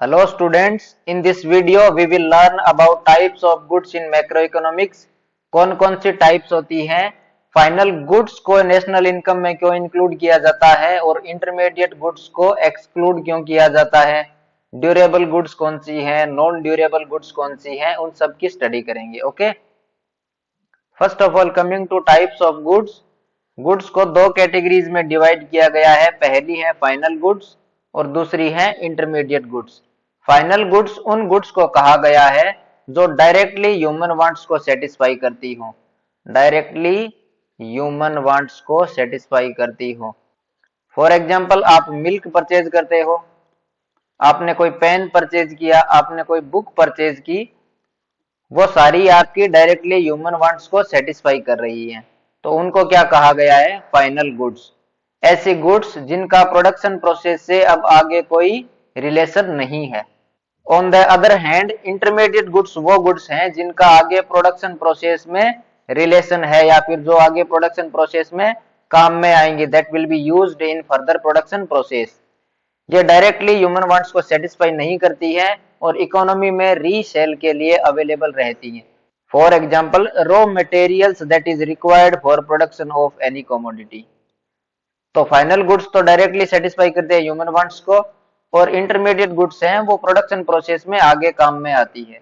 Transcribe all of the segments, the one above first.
Hello students, in this video we will learn about types of goods in macroeconomics। कौन कौन सी types होती हैं, final goods को national income में क्यों इंक्लूड किया जाता है और इंटरमीडिएट गुड्स को एक्सक्लूड क्यों किया जाता है, ड्यूरेबल गुड्स कौन सी हैं, नॉन ड्यूरेबल गुड्स कौन सी हैं, उन सब की स्टडी करेंगे। Okay, first of all coming two types of goods. Goods को दो कैटेगरीज में डिवाइड किया गया है। पहली है फाइनल गुड्स और दूसरी है इंटरमीडिएट गुड्स। फाइनल गुड्स उन गुड्स को कहा गया है जो डायरेक्टली ह्यूमन वांट्स को सेटिस्फाई करती हो, डायरेक्टली ह्यूमन वांट्स को सेटिस्फाई करती हो। फॉर एग्जाम्पल, आप मिल्क परचेज करते हो, आपने कोई पेन परचेज किया, आपने कोई बुक परचेज की, वो सारी आपकी डायरेक्टली ह्यूमन वांट्स को सेटिस्फाई कर रही है, तो उनको क्या कहा गया है, फाइनल गुड्स। ऐसी गुड्स जिनका प्रोडक्शन प्रोसेस से अब आगे कोई रिलेशन नहीं है। On the other hand intermediate goods वो गुड्स हैं जिनका आगे प्रोडक्शन प्रोसेस में रिलेशन है या फिर जो आगे प्रोडक्शन प्रोसेस में काम में आएंगे, that will be used in further production process. ये डायरेक्टली ह्यूमन वांट्स को सेटिस्फाई नहीं करती है और इकोनॉमी में रीसेल के लिए अवेलेबल रहती है। For example, raw materials that is required for production of any commodity. तो फाइनल गुड्स तो डायरेक्टली सेटिस्फाई करते हैं ह्यूमन वांट्स को, और इंटरमीडिएट गुड्स हैं वो प्रोडक्शन प्रोसेस में आगे काम में आती है।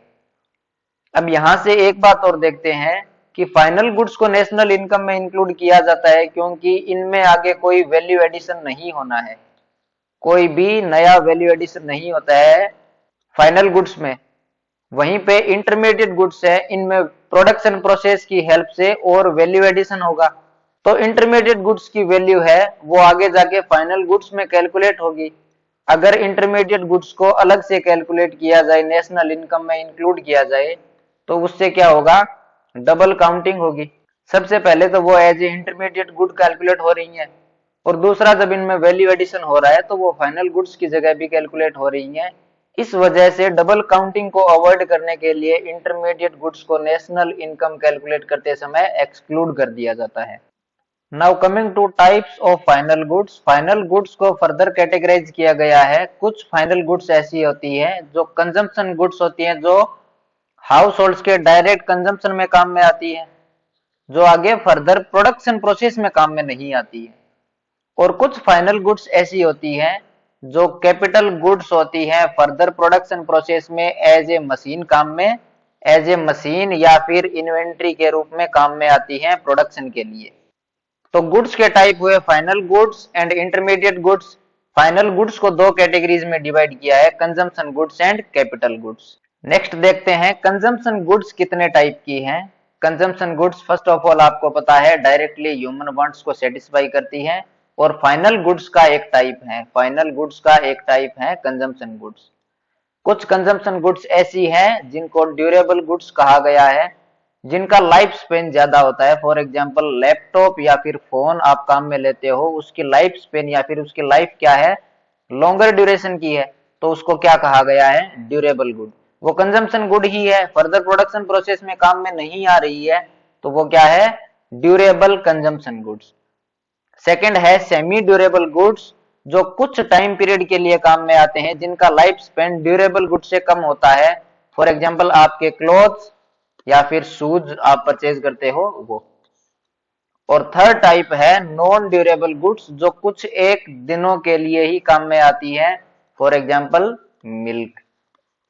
अब यहां से एक बात और देखते हैं कि फाइनल गुड्स को नेशनल इनकम में इंक्लूड किया जाता है क्योंकि इनमें आगे कोई वैल्यू एडिशन नहीं होना है, कोई भी नया वैल्यू एडिशन नहीं होता है फाइनल गुड्स में। वहीं पे इंटरमीडिएट गुड्स है, इनमें प्रोडक्शन प्रोसेस की हेल्प से और वैल्यू एडिशन होगा, तो इंटरमीडिएट गुड्स की वैल्यू है वो आगे जाके फाइनल गुड्स में कैलकुलेट होगी। अगर इंटरमीडिएट गुड्स को अलग से कैलकुलेट किया जाए, नेशनल इनकम में इंक्लूड किया जाए, तो उससे क्या होगा, डबल काउंटिंग होगी। सबसे पहले तो वो as a intermediate good calculate हो रही है, और दूसरा जब इनमें वैल्यू एडिशन हो रहा है तो वो फाइनल गुड्स की जगह भी कैलकुलेट हो रही है। इस वजह से डबल काउंटिंग को अवॉइड करने के लिए इंटरमीडिएट गुड्स को नेशनल इनकम कैलकुलेट करते समय एक्सक्लूड कर दिया जाता है। Now coming two types of final goods. Final goods को फर्दर कैटेगराइज किया गया है। कुछ फाइनल गुड्स ऐसी होती है जो कंजम्पशन गुड्स होती हैं, जो हाउस होल्ड्स के डायरेक्ट कंजम्पशन में काम में आती है, जो आगे फर्दर प्रोडक्शन प्रोसेस में काम में नहीं आती है। और कुछ फाइनल गुड्स ऐसी होती हैं जो कैपिटल गुड्स होती हैं, फर्दर प्रोडक्शन प्रोसेस में एज ए मशीन काम में, एज ए मशीन या फिर इन्वेंट्री के रूप में काम में आती हैं प्रोडक्शन के लिए। तो गुड्स के टाइप हुए final goods and intermediate goods. Final goods को दो कैटेगरीज में डिवाइड किया है, consumption goods and capital goods. Next देखते हैं कंजम्पशन गुड्स कितने टाइप की हैं। Consumption goods first of all आपको पता है डायरेक्टली ह्यूमन वांट्स को सेटिस्फाई करती हैं, और फाइनल गुड्स का एक टाइप है, फाइनल गुड्स का एक टाइप है कंजम्पशन गुड्स। कुछ कंजम्पशन गुड्स ऐसी हैं जिनको ड्यूरेबल गुड्स कहा गया है, जिनका लाइफ स्पेन ज्यादा होता है। फॉर एग्जांपल, लैपटॉप या फिर फोन आप काम में लेते हो, उसकी लाइफ स्पेन या फिर उसकी लाइफ क्या है, लॉन्गर ड्यूरेशन की है, तो उसको क्या कहा गया है, ड्यूरेबल गुड। वो कंजम्पशन गुड ही है, फर्दर प्रोडक्शन प्रोसेस में काम में नहीं आ रही है, तो वो क्या है, ड्यूरेबल कंजम्पशन गुड्स। सेकंड है सेमी ड्यूरेबल गुड्स, जो कुछ टाइम पीरियड के लिए काम में आते हैं, जिनका लाइफ स्पेन ड्यूरेबल गुड से कम होता है। फॉर एग्जांपल, आपके क्लोथ्स या फिर शूज आप परचेज करते हो वो। और थर्ड टाइप है नॉन ड्यूरेबल गुड्स, जो कुछ एक दिनों के लिए ही काम में आती है। For example, milk.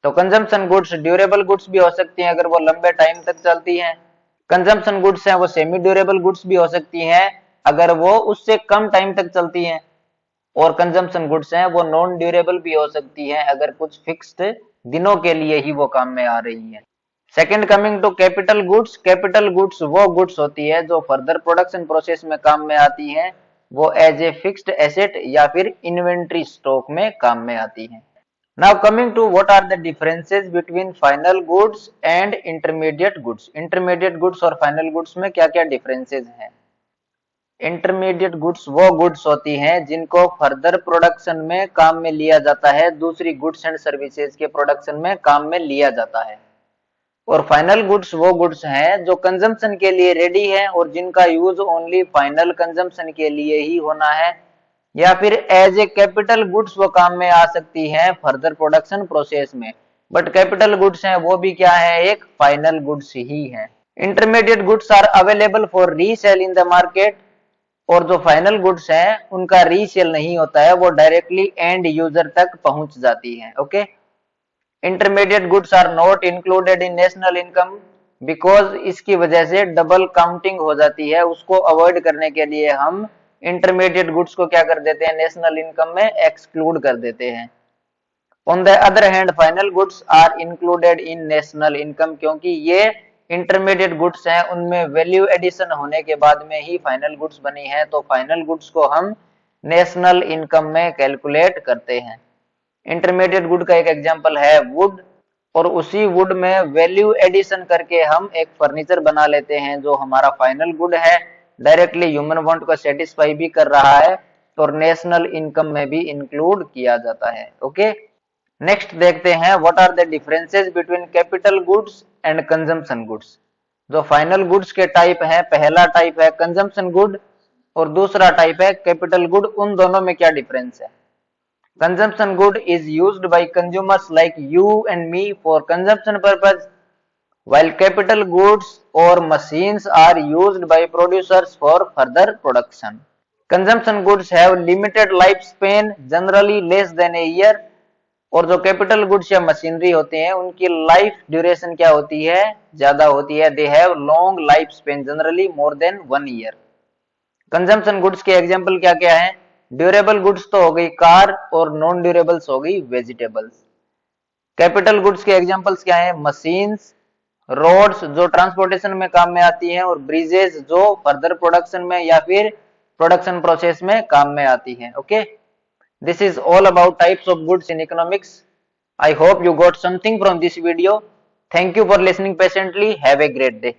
तो कंजम्पशन गुड्स ड्यूरेबल गुड्स भी हो सकती हैं अगर वो लंबे टाइम तक चलती हैं। कंजम्पशन गुड्स हैं वो सेमी ड्यूरेबल गुड्स भी हो सकती हैं अगर वो उससे कम टाइम तक चलती हैं। और कंजम्पशन गुड्स हैं वो नॉन ड्यूरेबल भी हो सकती हैं अगर कुछ फिक्स्ड दिनों के लिए ही वो काम में आ रही है। Second, coming to capital goods. Capital goods वो गुड्स होती है जो फर्दर प्रोडक्शन प्रोसेस में काम में आती हैं, वो एज ए फिक्स्ड एसेट या फिर इन्वेंट्री स्टॉक में काम में आती हैं। Now coming to what are the differences between final goods and intermediate goods. Intermediate goods और फाइनल गुड्स में क्या क्या डिफरेंसेस हैं। इंटरमीडिएट गुड्स वो गुड्स होती हैं जिनको फर्दर प्रोडक्शन में काम में लिया जाता है, दूसरी गुड्स एंड सर्विसेज के प्रोडक्शन में काम में लिया जाता है। और फाइनल गुड्स वो गुड्स हैं जो कंजम्पशन के लिए रेडी है और जिनका यूज ओनली फाइनल कंजम्पशन के लिए ही होना है, या फिर एज ए कैपिटल गुड्स वो काम में आ सकती हैं फर्दर प्रोडक्शन प्रोसेस में। बट कैपिटल गुड्स हैं वो भी क्या है, एक फाइनल गुड्स ही है। Intermediate goods are available for resale in the market, और जो फाइनल गुड्स हैं उनका रीसेल नहीं होता है, वो डायरेक्टली एंड यूजर तक पहुंच जाती है। Okay, intermediate goods are not included in national income because इसकी वजह से डबल काउंटिंग हो जाती है। उसको अवॉइड करने के लिए हम इंटरमीडिएट गुड्स को क्या कर देते हैं, नेशनल इनकम में एक्सक्लूड कर देते हैं। On the other hand final goods are included in national income, क्योंकि ये इंटरमीडिएट गुड्स हैं उनमें वैल्यू एडिशन होने के बाद में ही फाइनल गुड्स बनी है, तो फाइनल गुड्स को हम नेशनल इनकम में कैलकुलेट करते हैं। इंटरमीडिएट गुड का एक एग्जांपल है वुड, और उसी वुड में वैल्यू एडिशन करके हम एक फर्नीचर बना लेते हैं जो हमारा फाइनल गुड है, डायरेक्टली ह्यूमन वांट को सेटिस्फाई भी कर रहा है और नेशनल इनकम में भी इंक्लूड किया जाता है। ओके, नेक्स्ट देखते हैं what are the differences between capital goods and consumption goods. जो फाइनल गुड्स के टाइप हैं, पहला टाइप है कंजम्पशन गुड और दूसरा टाइप है कैपिटल गुड, उन दोनों में क्या डिफरेंस है। Consumption good is used by consumers like you and me for consumption purpose, while capital goods or machines are used by producers for further production. Consumption goods have limited lifespan, generally less than a year, और जो capital goods या machinery होते हैं उनकी life duration क्या होती है, ज्यादा होती है। They have long life span, generally more than 1 year. Consumption goods के एग्जांपल क्या क्या है, ड्यूरेबल गुड्स तो हो गई कार, और नॉन ड्यूरेबल्स हो गई वेजिटेबल्स। कैपिटल गुड्स के एग्जांपल्स क्या है, मशीन्स, रोड्स जो ट्रांसपोर्टेशन में काम में आती हैं, और ब्रिजेस जो फर्दर प्रोडक्शन में या फिर प्रोडक्शन प्रोसेस में काम में आती हैं। Okay, this is all about types of goods in economics. I hope you got something from this video. Thank you for listening patiently. Have a great day.